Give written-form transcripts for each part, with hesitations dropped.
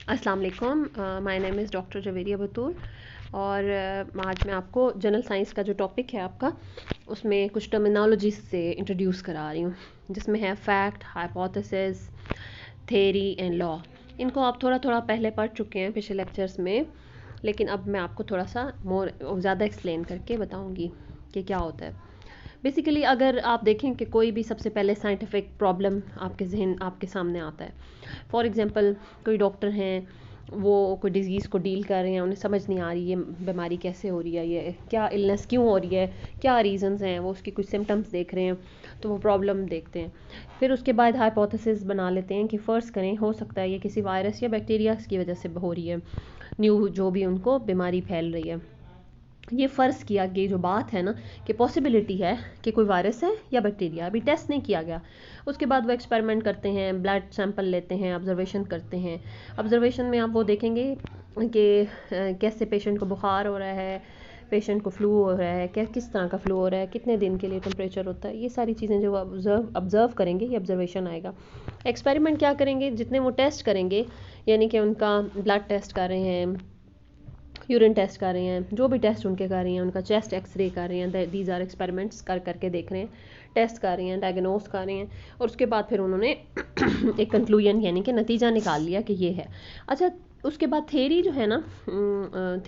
अस्सलाम वालेकुम। My name is doctor Javeria Batool और आज मैं आपको जनरल साइंस का जो टॉपिक है आपका उसमें कुछ टर्मिनोलॉजी से इंट्रोड्यूस करा रही हूँ, जिसमें है fact, hypothesis, theory and law. इनको आप थोड़ा थोड़ा पहले पढ़ चुके हैं पिछले लेक्चर्स में, लेकिन अब मैं आपको थोड़ा सा मोर ज़्यादा एक्सप्लेन करके बताऊँगी कि क्या होता है। बेसिकली अगर आप देखें कि कोई भी सबसे पहले साइंटिफिक प्रॉब्लम आपके सामने आता है, फॉर एग्जांपल कोई डॉक्टर हैं, वो कोई डिज़ीज़ को डील कर रहे हैं, उन्हें समझ नहीं आ रही ये बीमारी कैसे हो रही है, ये क्या इलनेस क्यों हो रही है, क्या रीजंस हैं, वो उसकी कुछ सिम्टम्स देख रहे हैं तो वो प्रॉब्लम देखते हैं। फिर उसके बाद हाइपोथेसिस बना लेते हैं कि फ़र्ज़ करें हो सकता है ये किसी वायरस या बैक्टीरिया की वजह से हो रही है, न्यू जो भी उनको बीमारी फैल रही है। ये फ़र्ज़ किया कि जो बात है ना कि पॉसिबिलिटी है कि कोई वायरस है या बैक्टीरिया, अभी टेस्ट नहीं किया गया। उसके बाद वो एक्सपेरिमेंट करते हैं, ब्लड सैंपल लेते हैं, ऑब्जर्वेशन करते हैं। ऑब्जर्वेशन में आप वो देखेंगे कि कैसे पेशेंट को बुखार हो रहा है, पेशेंट को फ्लू हो रहा है, किस तरह का फ्लू हो रहा है, कितने दिन के लिए टेम्परेचर होता है, ये सारी चीज़ें जो ऑब्ज़र्व करेंगे ये ऑब्जर्वेशन आएगा। एक्सपेरिमेंट क्या करेंगे, जितने वो टेस्ट करेंगे, यानी कि उनका ब्लड टेस्ट कर रहे हैं, यूरिन टेस्ट कर रहे हैं, जो भी टेस्ट उनके कर रही हैं, उनका चेस्ट एक्सरे कर रहे हैं, दीज आर एक्सपेरिमेंट्स कर करके देख रहे हैं, टेस्ट कर रहे हैं, डायग्नोस कर रहे हैं, और उसके बाद फिर उन्होंने एक कंक्लूजन यानी कि नतीजा निकाल लिया कि ये है। अच्छा, उसके बाद थेरी जो है ना,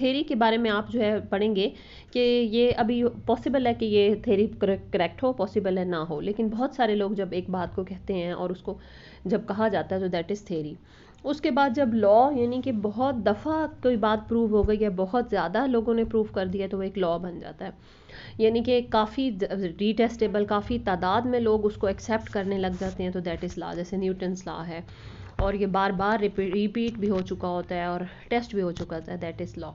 थेरी के बारे में आप जो है पढ़ेंगे कि ये अभी पॉसिबल है कि ये थेरी करेक्ट हो, पॉसिबल है ना हो, लेकिन बहुत सारे लोग जब एक बात को कहते हैं और उसको जब कहा जाता है तो दैट इज़ थेरी। उसके बाद जब लॉ यानी कि बहुत दफ़ा कोई बात प्रूव हो गई है, बहुत ज़्यादा लोगों ने प्रूव कर दिया, तो वो एक लॉ बन जाता है। यानी कि काफ़ी रीटेस्टेबल, काफ़ी तादाद में लोग उसको एक्सेप्ट करने लग जाते हैं, तो दैट इज़ लॉ। जैसे न्यूटन्स लॉ है, और ये बार बार रिपीट भी हो चुका होता है और टेस्ट भी हो चुका होता है, दैट इज़ लॉ।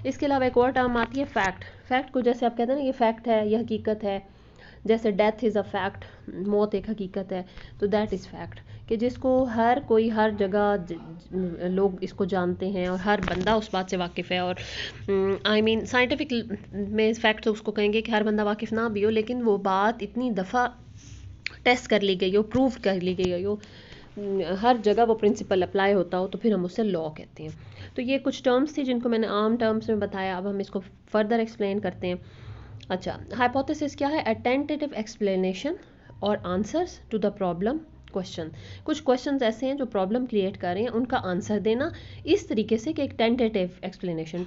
इसके अलावा एक और टर्म आती है फैक्ट। फैक्ट को जैसे आप कहते हैं ना, ये फैक्ट है, ये हकीकत है, जैसे डेथ इज़ अ फैक्ट, मौत एक हकीकत है, तो दैट इज़ फैक्ट, कि जिसको हर कोई हर जगह लोग इसको जानते हैं और हर बंदा उस बात से वाकिफ़ है। और आई मीन साइंटिफिक में फैक्ट तो उसको कहेंगे कि हर बंदा वाकिफ़ ना भी हो, लेकिन वो बात इतनी दफ़ा टेस्ट कर ली गई हो, प्रूव कर ली गई हो, हर जगह वो प्रिंसिपल अप्लाई होता हो, तो फिर हम उसे लॉ कहते हैं। तो ये कुछ टर्म्स थी जिनको मैंने आम टर्म्स में बताया। अब हम इसको फर्दर एक्सप्लेन करते हैं। अच्छा, हाइपोथेसिस क्या है? अ टेंटेटिव एक्सप्लेनेशन और answers to the problem question. कुछ क्वेश्चंस ऐसे हैं जो प्रॉब्लम क्रिएट कर रहे हैं, उनका आंसर देना इस तरीके से कि एक टेंटेटिव एक्सप्लेनेशन।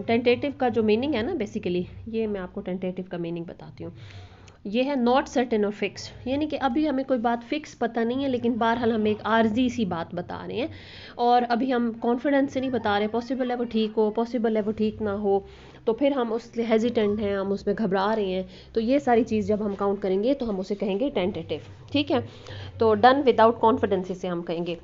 टेंटेटिव का जो मीनिंग है ना, बेसिकली ये मैं आपको टेंटेटिव का मीनिंग बताती हूँ। ये है नॉट सर्टेन और फिक्स, यानी कि अभी हमें कोई बात फिक्स पता नहीं है, लेकिन बहरहाल हम एक आर्जी सी बात बता रहे हैं, और अभी हम कॉन्फिडेंस से नहीं बता रहे, पॉसिबल है वो ठीक हो, पॉसिबल है वो ठीक ना हो, तो फिर हम उससे हेजिटेंट हैं, हम उसमें घबरा रहे हैं। तो ये सारी चीज़ जब हम काउंट करेंगे तो हम उसे कहेंगे टेंटेटिव, ठीक है। तो डन विदाउट कॉन्फिडेंस इसे हम कहेंगे।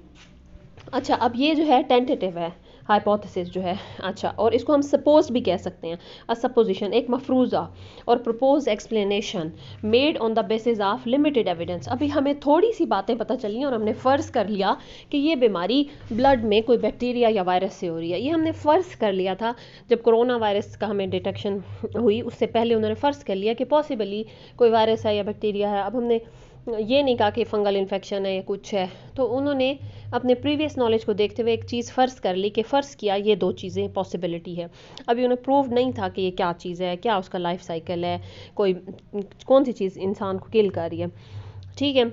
अच्छा, अब ये जो है टेंटेटिव है, हाइपोथेसिस जो है। अच्छा, और इसको हम सपोज भी कह सकते हैं, अ सपोजिशन, एक मफरूज़ा और propose explanation made on the basis of limited evidence. अभी हमें थोड़ी सी बातें पता चली और हमने फ़र्ज़ कर लिया कि ये बीमारी ब्लड में कोई बैक्टीरिया या वायरस से हो रही है। ये हमने फ़र्ज़ कर लिया था जब कोरोना वायरस का हमें डिटेक्शन हुई, उससे पहले उन्होंने फ़र्ज़ कर लिया कि पॉसिबली कोई वायरस है या बैक्टीरिया है। अब हमने ये नहीं कहा कि फंगल इन्फेक्शन है या कुछ है, तो उन्होंने अपने प्रीवियस नॉलेज को देखते हुए एक चीज़ फ़र्ज़ कर ली कि फ़र्ज़ किया ये दो चीज़ें पॉसिबिलिटी है। अभी उन्हें प्रूव नहीं था कि ये क्या चीज़ है, क्या उसका लाइफ साइकिल है, कोई कौन सी चीज़ इंसान को किल कर रही है, ठीक है।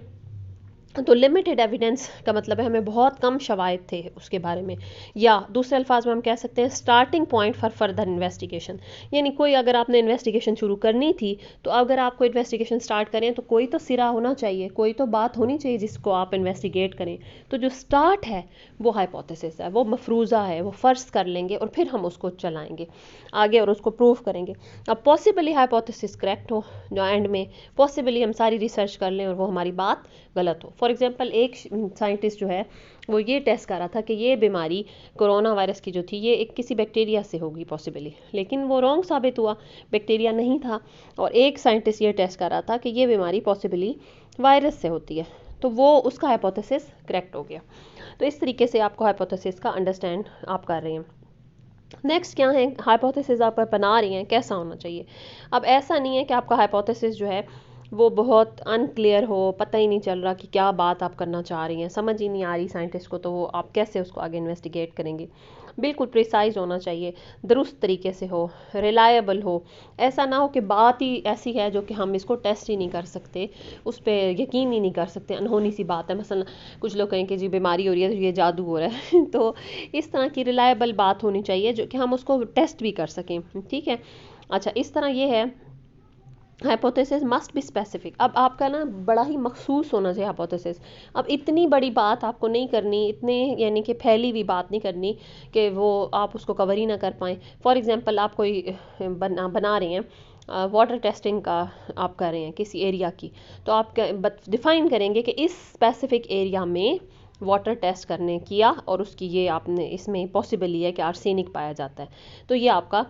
तो लिमिटेड एविडेंस का मतलब है हमें बहुत कम शवाहिद थे उसके बारे में, या दूसरे अल्फाज में हम कह सकते हैं starting point for further investigation. यानी कोई अगर आपने इन्वेस्टिगेशन शुरू करनी थी, तो अगर आप कोई इन्वेस्टिगेशन स्टार्ट करें तो कोई तो सिरा होना चाहिए, कोई तो बात होनी चाहिए जिसको आप इन्वेस्टिगेट करें। तो जो स्टार्ट है वो हाइपोथेसिस है, वो मफरूज़ा है, वो फ़र्ज़ कर लेंगे और फिर हम उसको चलाएंगे आगे और उसको प्रूव करेंगे। अब पॉसिबली हाइपोथेसिस करेक्ट हो, जो एंड में पॉसिबली हम सारी रिसर्च कर लें और वो हमारी बात गलत हो। फॉर एग्जांपल, एक साइंटिस्ट जो है वो ये टेस्ट कर रहा था कि ये बीमारी कोरोना वायरस की जो थी ये एक किसी बैक्टीरिया से होगी पॉसिबली, लेकिन वो रॉन्ग साबित हुआ, बैक्टीरिया नहीं था। और एक साइंटिस्ट ये टेस्ट कर रहा था कि ये बीमारी पॉसिबली वायरस से होती है, तो वो उसका हाइपोथेसिस करेक्ट हो गया। तो इस तरीके से आपको हाइपोथेसिस का अंडरस्टैंड आप कर रहे हैं। नेक्स्ट क्या है, हाइपोथेसिस आप बना रही हैं कैसा होना चाहिए। अब ऐसा नहीं है कि आपका हाइपोथेसिस जो है वो बहुत अनक्लियर हो, पता ही नहीं चल रहा कि क्या बात आप करना चाह रही हैं, समझ ही नहीं आ रही साइंटिस्ट को, तो वो आप कैसे उसको आगे इन्वेस्टिगेट करेंगे। बिल्कुल प्रिसाइज होना चाहिए, दुरुस्त तरीके से हो, रिलायबल हो। ऐसा ना हो कि बात ही ऐसी है जो कि हम इसको टेस्ट ही नहीं कर सकते, उस पर यकीन ही नहीं कर सकते, अनहोनी सी बात है। मसलन कुछ लोग कहें कि जी बीमारी हो रही है तो ये जादू हो रहा है तो इस तरह की रिलायबल बात होनी चाहिए जो कि हम उसको टेस्ट भी कर सकें, ठीक है। अच्छा, इस तरह ये है, हाइपोथेसिस मस्ट बी स्पेसिफिक। अब आपका ना बड़ा ही मखसूस होना चाहिए हाइपोथेसिस। अब इतनी बड़ी बात आपको नहीं करनी, इतने यानी कि फैली हुई बात नहीं करनी कि वो आप उसको कवर ही ना कर पाएँ। फॉर एग्जांपल आप कोई बना रहे हैं, वाटर टेस्टिंग का आप कर रहे हैं किसी एरिया की, तो आप डिफ़ाइन करेंगे कि इस स्पेसिफिक एरिया में वाटर टेस्ट करने किया और उसकी ये आपने इसमें पॉसिबल है कि आर्सेनिक पाया जाता है, तो ये आपका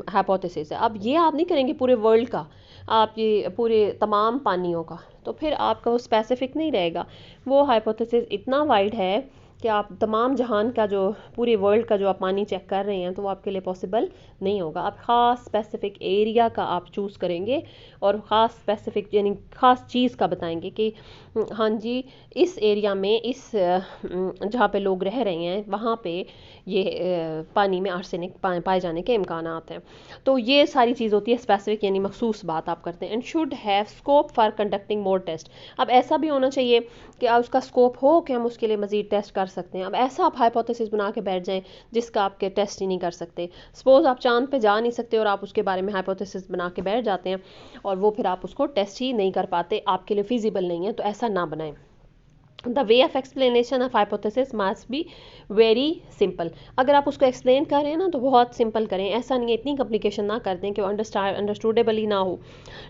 हाइपोथेसिस है। अब ये आप नहीं करेंगे पूरे वर्ल्ड का, आप ये पूरे तमाम पानियों का, तो फिर आपका वो स्पेसिफिक नहीं रहेगा। वो हाइपोथेसिस इतना वाइड है कि आप तमाम जहान का जो पूरे वर्ल्ड का जो आप पानी चेक कर रहे हैं तो वो आपके लिए पॉसिबल नहीं होगा। आप ख़ास स्पेसिफिक एरिया का आप चूज़ करेंगे और ख़ास स्पेसिफिक यानी ख़ास चीज़ का बताएंगे कि हाँ जी, इस एरिया में इस जहाँ पे लोग रह रहे हैं वहाँ पे ये पानी में आर्सेनिक पाए जाने के इम्कानात हैं। तो ये सारी चीज़ होती है स्पेसिफिक यानी मखसूस बात आप करते हैं। And should have scope for conducting more test. अब ऐसा भी होना चाहिए कि उसका स्कोप हो कि हम उसके लिए मजीद टेस्ट कर सकते हैं। अब ऐसा आप हाइपोथेसिस बना के बैठ जाएं जिसका आपके टेस्ट ही नहीं कर सकते। सपोज आप चांद पे जा नहीं सकते और आप उसके बारे में हाइपोथेसिस बना के बैठ जाते हैं और वो फिर आप उसको टेस्ट ही नहीं कर पाते, आपके लिए फिजिबल नहीं है, तो ऐसा ना बनाएं। The way of explanation of hypothesis must be very simple. अगर आप उसको एक्सप्लेन कर रहे हैं ना तो बहुत सिंपल करें, ऐसा नहीं है इतनी कॉम्प्लिकेशन ना कर दें कि वो अंडरस्टूडेबल ही ना हो,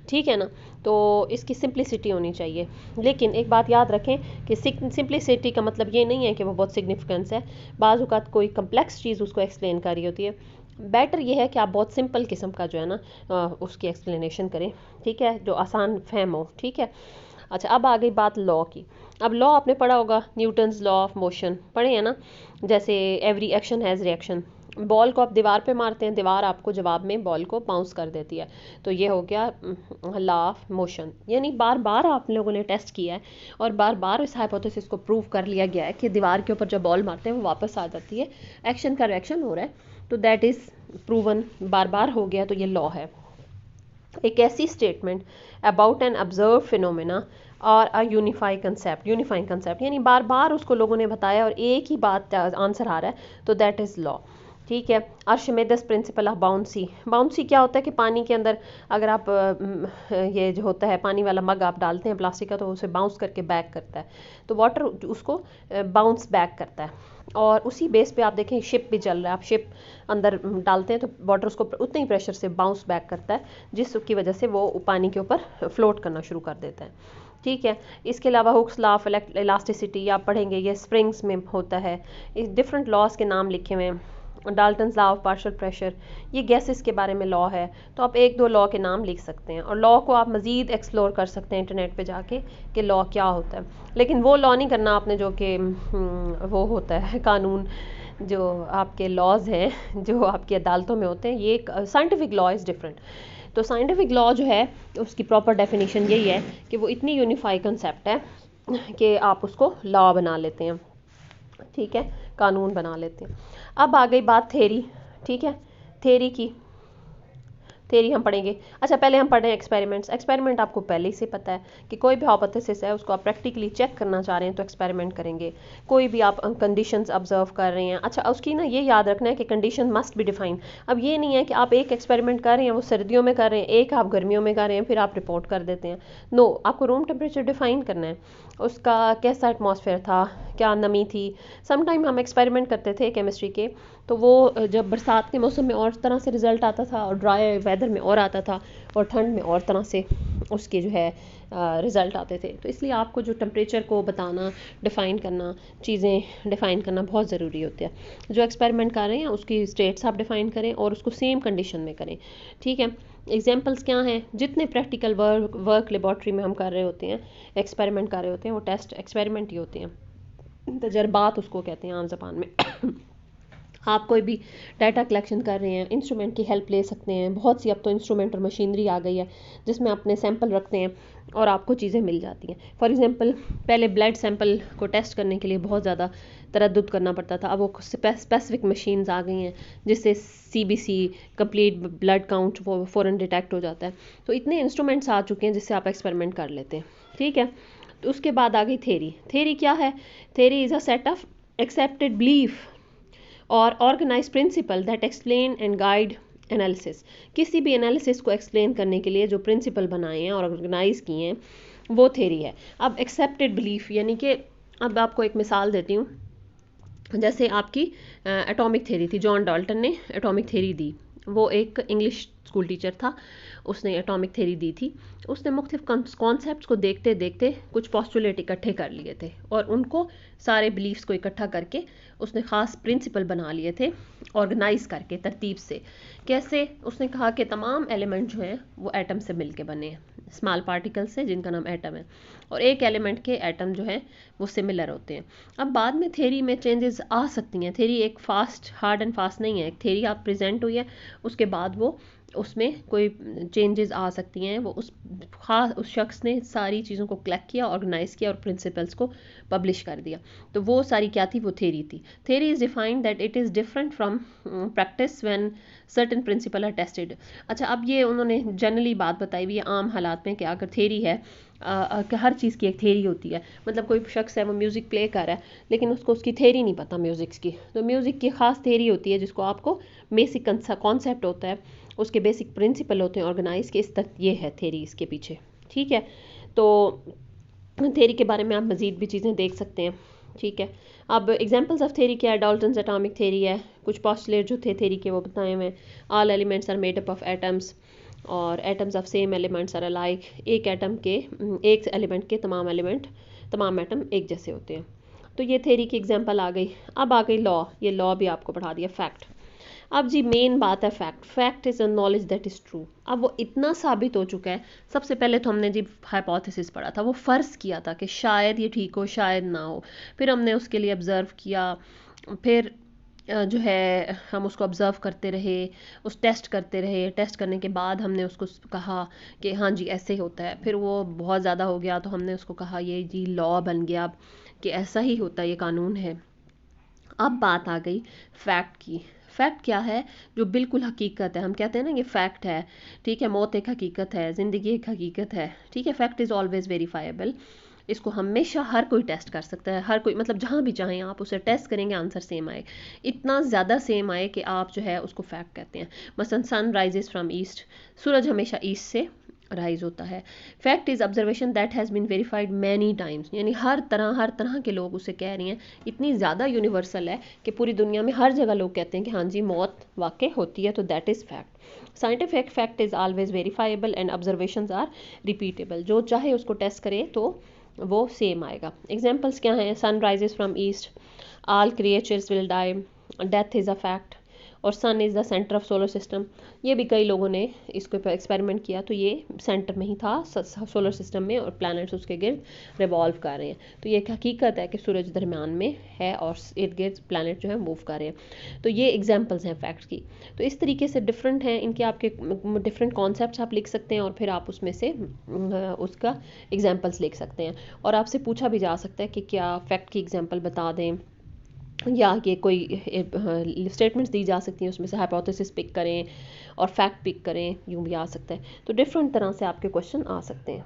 ठीक है ना। तो इसकी सिंप्लिसिटी होनी चाहिए। लेकिन एक बात याद रखें कि सिंप्लिसिटी का मतलब ये नहीं है कि वो बहुत सिग्निफिकेंस है। बाज़ औक़ात कोई कम्प्लेक्स चीज़ उसको एक्सप्लेन कर रही होती है, बेटर ये है कि आप बहुत सिंपल किस्म का जो है ना उसकी एक्सप्लेनेशन करें, ठीक है, जो आसान फहम हो, ठीक है। अच्छा, अब आ गई बात लॉ की। अब लॉ आपने पढ़ा होगा, न्यूटन्स लॉ ऑफ मोशन पढ़े हैं ना, जैसे every action has reaction. Ball को आप दीवार पे मारते हैं, दीवार आपको जवाब में बॉल को बाउंस कर देती है, तो ये हो गया लॉ ऑफ मोशन। यानी बार बार आप लोगों ने टेस्ट किया है और बार बार इस हाइपोथेसिस को प्रूव कर लिया गया है कि दीवार के ऊपर जब बॉल मारते हैं वो वापस आ जाती है, एक्शन का रिएक्शन हो रहा है, तो दैट इज़ प्रूवन, बार बार हो गया, तो ये लॉ है। एक ऐसी statement about an observe phenomena और अ यूनिफाइंग कंसेप्ट यानी बार बार उसको लोगों ने बताया और एक ही बात आंसर आ रहा है, तो दैट इज़ लॉ, ठीक है। आर्शिमेदस प्रिंसिपल ऑफ बाउंसी क्या होता है कि पानी के अंदर अगर आप ये जो होता है पानी वाला मग आप डालते हैं प्लास्टिक का, तो उसे बाउंस करके बैक करता है, तो वाटर उसको बाउंस बैक करता है। और उसी बेस पे आप देखें शिप भी चल रहा है, आप शिप अंदर डालते हैं तो वाटर उसको उतने ही प्रेशर से बाउंस बैक करता है, जिसकी वजह से वो पानी के ऊपर फ्लोट करना शुरू कर देता है, ठीक है। इसके अलावा हुक्स लॉ ऑफ इलास्टिसिटी आप पढ़ेंगे, ये स्प्रिंग्स में होता है। इस डिफरेंट लॉज के नाम लिखे हुए हैं। Dalton's law of partial pressure, ये गैसेस के बारे में लॉ है, तो आप एक दो लॉ के नाम लिख सकते हैं और लॉ को आप मज़ीद एक्सप्लोर कर सकते हैं इंटरनेट पे जाके कि लॉ क्या होता है। लेकिन वो लॉ नहीं करना आपने जो कि वो होता है कानून, जो आपके लॉज हैं जो आपकी अदालतों में होते हैं, ये साइंटिफिक लॉ इज़ डिफरेंट। तो साइंटिफिक लॉ जो है उसकी प्रॉपर डेफिनेशन यही है कि वो इतनी यूनिफाई कंसेप्ट है कि आप उसको लॉ बना लेते हैं, ठीक है, कानून बना लेते हैं। अब आ गई बात थेरी, ठीक है, थेरी की थेरी हम पढ़ेंगे। अच्छा, पहले हम पढ़ें एक्सपेरिमेंट्स। एक्सपेरिमेंट आपको पहले ही से पता है कि कोई भी हाइपोथेसिस है उसको आप प्रैक्टिकली चेक करना चाह रहे हैं तो एक्सपेरिमेंट करेंगे। कोई भी आप कंडीशंस ऑब्जर्व कर रहे हैं, अच्छा उसकी ना ये याद रखना है कि कंडीशन मस्ट बी डिफाइंड। अब ये नहीं है कि आप एक एक्सपेरिमेंट कर रहे हैं वो सर्दियों में कर रहे हैं, एक आप गर्मियों में कर रहे हैं फिर आप रिपोर्ट कर देते हैं। नो, आपको रूम टेम्परेचर डिफाइन करना है, उसका कैसा एटमॉस्फेयर था, क्या नमी थी। समटाइम हम एक्सपेरिमेंट करते थे केमिस्ट्री के, तो वो जब बरसात के मौसम में और तरह से रिजल्ट आता था और ड्राई वेदर में और आता था और ठंड में और तरह से उसके जो है रिज़ल्ट आते थे। तो इसलिए आपको जो टेम्परेचर को बताना, डिफ़ाइन करना, चीज़ें डिफ़ाइन करना बहुत ज़रूरी होता है। जो एक्सपेरिमेंट कर रहे हैं उसकी स्टेट्स आप डिफ़ाइन करें और उसको सेम कंडीशन में करें, ठीक है। एग्जाम्पल्स क्या हैं, जितने प्रैक्टिकल वर्क लेबॉर्ट्री में हम कर रहे होते हैं, एक्सपेरिमेंट कर रहे होते हैं, वो टेस्ट एक्सपेरिमेंट ही होते हैं, तजर्बात उसको कहते हैं आम ज़बान में। आप कोई भी डाटा कलेक्शन कर रहे हैं, इंस्ट्रूमेंट की हेल्प ले सकते हैं। बहुत सी अब तो इंस्ट्रूमेंट और मशीनरी आ गई है जिसमें अपने सैंपल रखते हैं और आपको चीज़ें मिल जाती हैं। फॉर एग्जांपल पहले ब्लड सैंपल को टेस्ट करने के लिए बहुत ज़्यादा तरद्दुद करना पड़ता था, अब वो स्पेसिफिक मशीन्स आ गई हैं जिससे CBC कंप्लीट ब्लड काउंट वो फ़ौरन डिटेक्ट हो जाता है। तो इतने इंस्ट्रूमेंट्स आ चुके हैं जिससे आप एक्सपेरिमेंट कर लेते हैं, ठीक है। तो उसके बाद आ गई थेरी। थेरी क्या है? Theory is a set of accepted belief और organize principle that explain and guide analysis. किसी भी एनालिसिस को एक्सप्लेन करने के लिए जो प्रिंसिपल बनाए हैं और ऑर्गेनाइज किए हैं वो थेरी है। अब एक्सेप्टेड बिलीफ यानी कि, अब आपको एक मिसाल देती हूँ, जैसे आपकी एटॉमिक थेरी थी, जॉन डाल्टन ने एटॉमिक थेरी दी। वो एक इंग्लिश स्कूल टीचर था, उसने एटॉमिक थेरी दी थी। उसने मुख्तलिफ कॉन्सेप्ट्स को देखते देखते कुछ पॉस्टुलेट इकट्ठे कर लिए थे और उनको सारे बिलीफ्स को इकट्ठा करके उसने ख़ास प्रिंसिपल बना लिए थे, ऑर्गेनाइज करके तरतीब से। कैसे? उसने कहा कि तमाम एलिमेंट जो हैं वो एटम से मिलके बने हैं, स्मॉल पार्टिकल से, जिनका नाम एटम है, और एक एलिमेंट के एटम जो है वो सिमिलर होते हैं। अब बाद में थेरी में चेंजेस आ सकती हैं, थेरी एक फास्ट हार्ड एंड फास्ट नहीं है। एक थेरी आप प्रेजेंट हुई है, उसके बाद वो उसमें कोई चेंजेस आ सकती हैं, वो उस शख्स ने सारी चीज़ों को कलेक्ट किया, ऑर्गेनाइज किया और प्रिंसिपल्स को पब्लिश कर दिया। तो वो सारी क्या थी? वो थेरी थी। Theory is defined that it is different from practice when certain principle are tested. अच्छा, अब ये उन्होंने जनरली बात बताई हुई है आम हालात में कि अगर थेरी है कि हर चीज़ की एक थेरी होती है। मतलब कोई शख्स है वो म्यूज़िक प्ले कर रहा है लेकिन उसको उसकी थेरी नहीं पता म्यूज़िक्स की, तो म्यूज़िक की ख़ास थेरी होती है जिसको आपको बेसिक कॉन्सेप्ट होता है, उसके बेसिक प्रिंसिपल होते हैं ऑर्गेनाइज के, इस तक ये है थेरी इसके पीछे, ठीक है। तो थेरी के बारे में आप मज़ीद भी चीज़ें देख सकते हैं, ठीक है। अब एग्जांपल्स ऑफ थेरी क्या है? डाल्टन्स एटॉमिक थेरी है, कुछ पोस्टुलेट जो थे थेरी के वो बताए हुए हैं। All elements are made up of atoms और atoms of same elements are alike. एक एलिमेंट के तमाम एटम एक जैसे होते हैं। तो ये थेरी की एग्जांपल आ गई। अब आ गई लॉ। ये लॉ भी आपको पढ़ा दिया, फैक्ट। अब जी मेन बात है fact. Fact is a knowledge that is true. अब वो इतना साबित हो चुका है। सबसे पहले तो हमने जी हाइपोथेसिस पढ़ा था, वो फ़र्ज़ किया था कि शायद ये ठीक हो शायद ना हो, फिर हमने उसके लिए ऑब्ज़र्व किया, फिर जो है हम उसको ऑब्ज़र्व करते रहे, उस टेस्ट करते रहे, टेस्ट करने के बाद हमने उसको कहा कि हाँ जी ऐसे होता है। फिर वो बहुत ज़्यादा हो गया तो हमने उसको कहा ये जी लॉ बन गया कि ऐसा ही होता है, ये कानून है। अब बात आ गई फैक्ट की। फैक्ट क्या है? जो बिल्कुल हकीकत है। हम कहते हैं ना ये फैक्ट है, ठीक है। मौत एक हकीकत है, ज़िंदगी एक हकीकत है, ठीक है। Fact is always verifiable. इसको हमेशा हर कोई टेस्ट कर सकता है, हर कोई, मतलब जहाँ भी चाहें आप उसे टेस्ट करेंगे आंसर सेम आए, इतना ज़्यादा सेम आए कि आप जो है उसको फैक्ट कहते हैं। मसलन सन राइजेस फ्रॉम ईस्ट, सूरज हमेशा ईस्ट से राइज होता है। Fact is observation that has been verified many times, यानी हर तरह के लोग उसे कह रही हैं, इतनी ज़्यादा यूनिवर्सल है कि पूरी दुनिया में हर जगह लोग कहते हैं कि हाँ जी मौत वाकई होती है, तो that is fact. Scientific fact is always verifiable and observations are repeatable. जो चाहे उसको टेस्ट करे तो वो सेम आएगा। एग्जाम्पल्स क्या हैं? Sun rises from east, all creatures will die, death is a fact, और sun is the centre of solar system. ये भी कई लोगों ने इसको एक्सपेरिमेंट किया तो ये सेंटर में ही था सोलर सिस्टम में, और प्लैनेट्स उसके गिर्द रिवॉल्व कर रहे हैं। तो ये एक हकीकत है कि सूरज दरमियान में है और इर्द गिर्द प्लैनेट जो है मूव कर रहे हैं। तो ये एग्जांपल्स हैं फैक्ट्स की। तो इस तरीके से डिफरेंट हैं इनके, आपके डिफरेंट कॉन्सेप्ट्स आप लिख सकते हैं और फिर आप उसमें से उसका एग्जाम्पल्स लिख सकते हैं। और आपसे पूछा भी जा सकता है कि क्या फैक्ट की एग्जाम्पल बता दें, या कि कोई स्टेटमेंट्स दी जा सकती हैं उसमें से हाइपोथेसिस पिक करें और फैक्ट पिक करें, यूँ भी आ सकता है। तो डिफरेंट तरह से आपके क्वेश्चन आ सकते हैं।